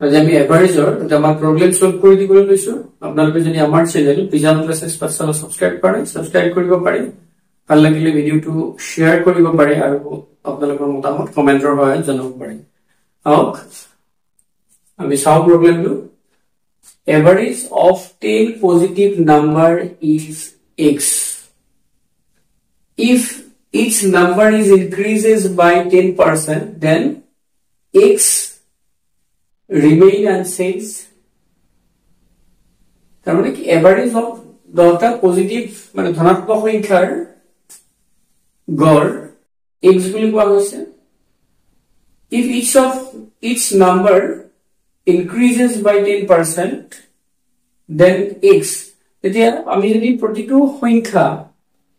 আজি আমি এভাৰেজৰ এটা আমাৰ প্ৰবলেম সলভ কৰি দিবলৈ লৈছো আপোনালোকে যদি আমাৰ চেনেল পিজন ক্লাसेছ পাছালা সাবস্ক্ৰাইব কৰিব পাৰে ভাল লাগিলে ভিডিওটো শেয়াৰ কৰিব পাৰে আৰু আপোনালোকৰ মতামত কমেন্টৰ সহায়ত জনাব পাৰে আওক আমি চাও প্ৰবলেমটো average of 10 positive number is x if each number is increases by 10% then x remain unchanged তার মানে কি এভারেজ অফ 10টা পজিটিভ মানে ধনাত্মক সংখ্যাৰ গড় x বুলি কোৱা হৈছে if each number increases by 10% then x তেতিয়া আমি যদি প্ৰতিটো সংখ্যা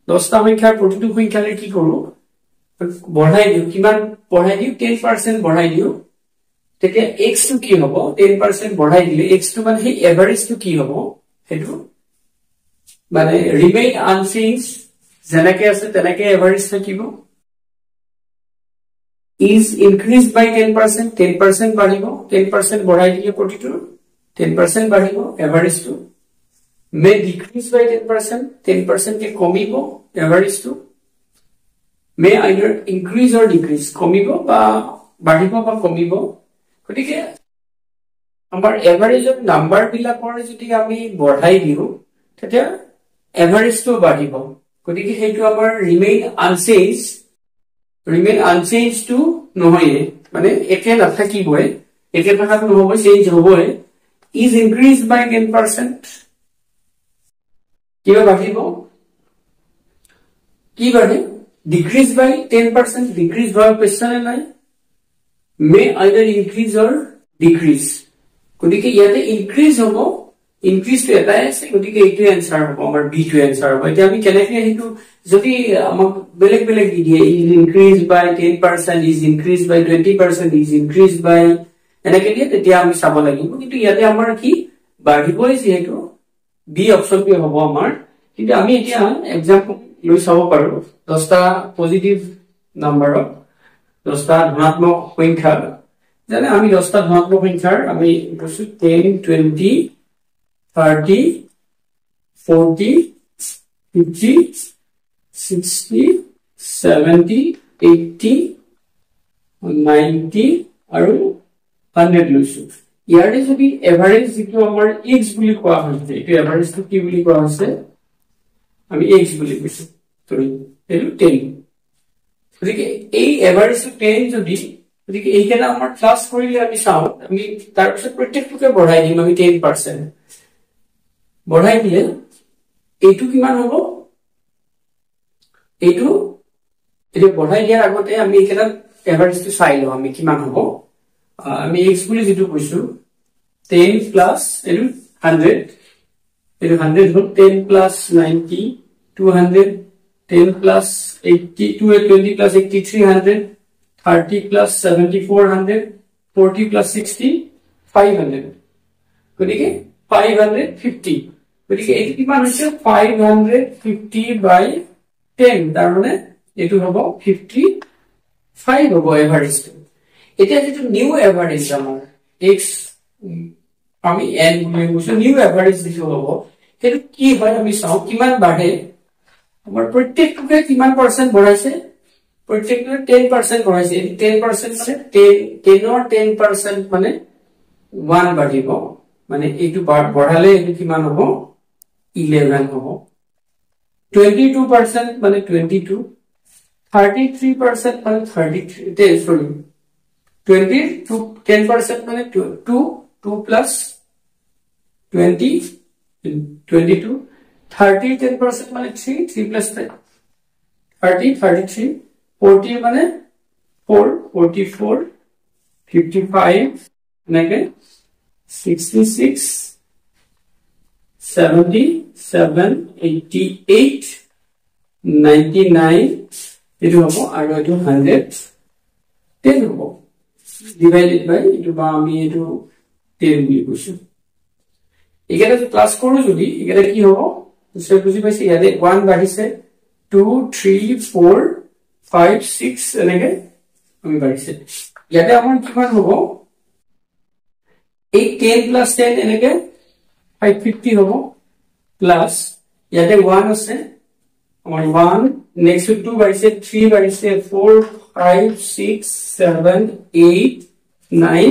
10টা সংখ্যাৰ প্ৰতিটো সংখ্যালে কি কৰো বঢ়াই দিও কিমান বঢ়াই দিও 10% বঢ়াই দিও তেতিয়া x টু কি হ'ব 10% বঢ়াই দিলে x টু মানে হে এভাৰেজ টু কি হ'ব হেতু মানে ৰিমেইন আনচেঞ্জ যেনেকৈ আছে তেনেকৈ এভাৰেজ থাকিব is increased by 10% 10% বাঢ়িব 10% বঢ়াই দিলে প্ৰতিটো 10% বাঢ়িব average too may decrease by 10% 10% কে কমিব average too may either increase or decrease কমিব বা বাঢ়িব বা কমিব গতিকে আমাৰ এভাৰেজৰ নাম্বাৰ বিলাকৰ যদি আমি বঢ়াই দিও তেতিয়া এভাৰেজটো বাঢ়িব গতিকে হেতু আমাৰ ৰিমেইন আনচেঞ্জ টু নহয় মানে একে নাথাকিবই একে থাকাটো নহব চেঞ্জ হ'বই is increased by 10% কিবা বাঢ়িব কি বাঢ়ে decrease by 10% decrease হোৱাৰ পেছনে নাই may either increase or decrease গতিকে ইয়াতে ইনক্ৰিজ হ'ব ইনক্ৰিজ টু এটা আছে গতিকে এইটো आंसर হ'ব আমাৰ বি টু आंसर হ'ব এতিয়া আমি কেনেকৈ হেতু যদি আমাক বেলেগ বেলেগ দি দিয়ে is increased by 10% is increased by 20% is increased by এনেকৈ দিয়ে তেতিয়া আমি চাব লাগিব কিন্তু ইয়াতে আমাৰ কি বাঢ়িবই যেহেতু বি অপচনটো হ'ব আমাৰ কিন্তু আমি এতিয়া एग्जांपल লৈ চাব পাৰো 10টা পজিটিভ নাম্বাৰৰ 10টা ধনাত্মক সংখ্যা জানে আমি 10টা ধনাত্মক সংখ্যাৰ আমি 10 20 30 40 50 60 70 80 90 আৰু 100 লৈছো ইয়াৰে যদি এভাৰেজ যিটো আমাৰ x বুলি কোৱা হৈছে এইটো এভাৰেজটো কি বুলি কোৱা হৈছে আমি x বুলি কৈছো সৰি এইটো 10 গতিকে এই এভাৰেজটো 10 যদি গতিকে এইকেইটা আমাৰ ক্লাস কৰিলে আমি চাও আমি তাৰ পিছত প্ৰত্যেকটোকে বঢ়াই দিম আমি 10% বঢ়াই দিলে এইটো কিমান হ'ব এইটো বঢ়াই দিয়াৰ আগতে আমি এইকেইটা এভাৰেজটো চাই লও আমি কিমান হ'ব আমি x বুলি যেটো কৈছো 10 প্লাস এইটো 100 এইটো 100 হ'ল 10 plus 90 200 10 plus 80 220 plus 80 300 30 plus 70 400 40 plus 60 500 গতিকে 550 গতিকে এই কিমান হৈছে 550 by 10 তাৰ মানে এটো হ'ব 55 হ'ব এভাৰেজটো এতিয়া যেটো নিউ এভাৰেজ আমাৰ x আমি n বুলি কৈছো নিউ এভাৰেজ দিছো হ'ব হেতু কি হয় আমি চাও কিমান বাঢ়ে আমাৰ প্ৰত্যেকটোকে কিমান পাৰ্সেন্ট বঢ়াইছে প্ৰত্যেকটোকে 10% বঢ়াইছে 10% মানে 10ৰ 10% মানে 1 বাঢ়িব মানে এইটো বঢ়ালে এইটো কিমান হ'ব 11 হ'ব 22% মানে 22 33% মানে 33 sorry 22 10% মানে 2 plus 20 22 30 10% মানে 3 plus 30 33 40 মানে 4 44 55 নেকে 66 77 88 99 এটো হ'ব আৰু এটো 100 10 হ'ব ডিভাইডেড বাই এটো বা আমি এটো 10 বুলি কৈছো একেটা ক্লাস কৰো যদি একেটা কি হ'ব সব বুজি পাইছে ইয়াতে 1 বাঢ়িছে 2 3 4 5 6 এনেকে আমি বাঢ়িছে ইয়াতে আমাৰ কিমান হ'ব এই 10 plus 10 এনেকে 550 হবো প্লাস ইয়াতে 1 আছে আমার 1 নেক্সট 2 বাইছে 3 বাইছে 4 5 6 7 8 9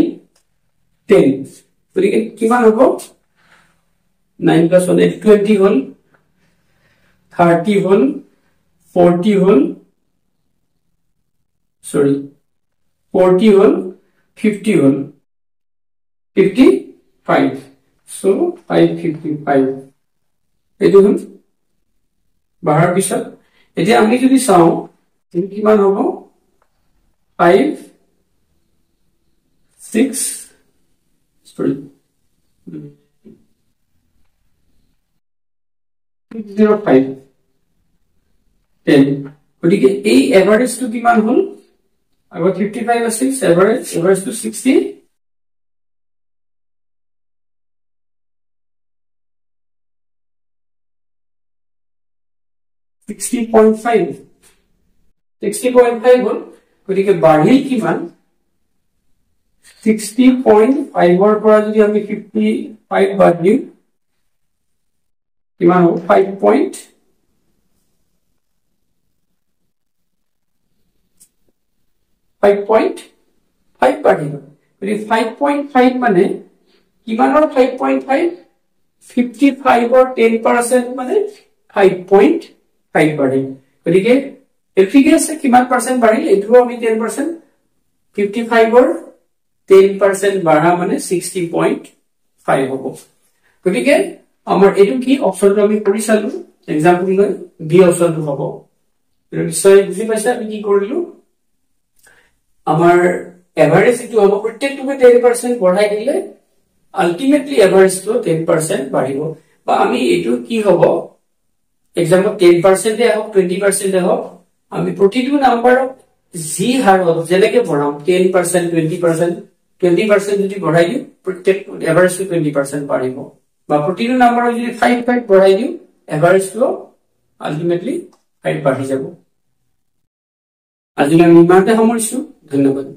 10 গতিকে কিমান হ'ব 9 plus 1 20 হল 30 হল 40 হল sorry 40 হল 50 হল 55 so 555 এটো হল বাহার পিছত এতিয়া আমি যদি চাও কিমান হ'ব 5 6 sorry 05 10 গতিকে এই এভারেজ টু কিমান হল আগত 55 আছিল এভারেজ টু 60 60.5 60.5 হল গতিকে বাঢ়িল কিমান 60.5 ৰ পৰা যদি আমি 55 বাদ দিও কিমান হ'ব 5.5 বাঢ়িল গতিকে 5.5 মানে কিমানৰ 5.5 55 ৰ 10% মানে 5.5 বাঢ়িল গতিকে ঠিক আছে কিমান পাৰ্সেন্ট বাঢ়িল এটো আমি 10% 55 ৰ 10% বাঢ়া মানে 60.5 হ'ব গতিকে আমাৰ এটো কি অপচনটো আমি কৰি চালো এক্সাম্পল লৈ বি অপচনটো হ'ব নিশ্চয় বুজি পাইছা আমি কি কৰিলো আমাৰ এভাৰেজ ইটো হ'ব প্ৰত্যেকটোকে 10% বঢ়াই দিলে আলটিমেটলি এভাৰেজটো 10% বাঢ়িব বা আমি এটো কি হ'ব এক্সাম্পল 10% এ হওক 20% এ হওক আমি প্ৰতিটো নাম্বাৰক জি হাৰত যেনেকে বঢ়াম 10% 20% যদি বঢ়াই দিও প্ৰত্যেক এভাৰেজটো 20% বাঢ়িব বা প্ৰতিটো নাম্বাৰক যদি 5 বঢ়াই দিও এভাৰেজটো আলটিমেটলি 5 বাঢ়ি যাব আজি আমি ইমানতে সামৰিছো ধন্যবাদ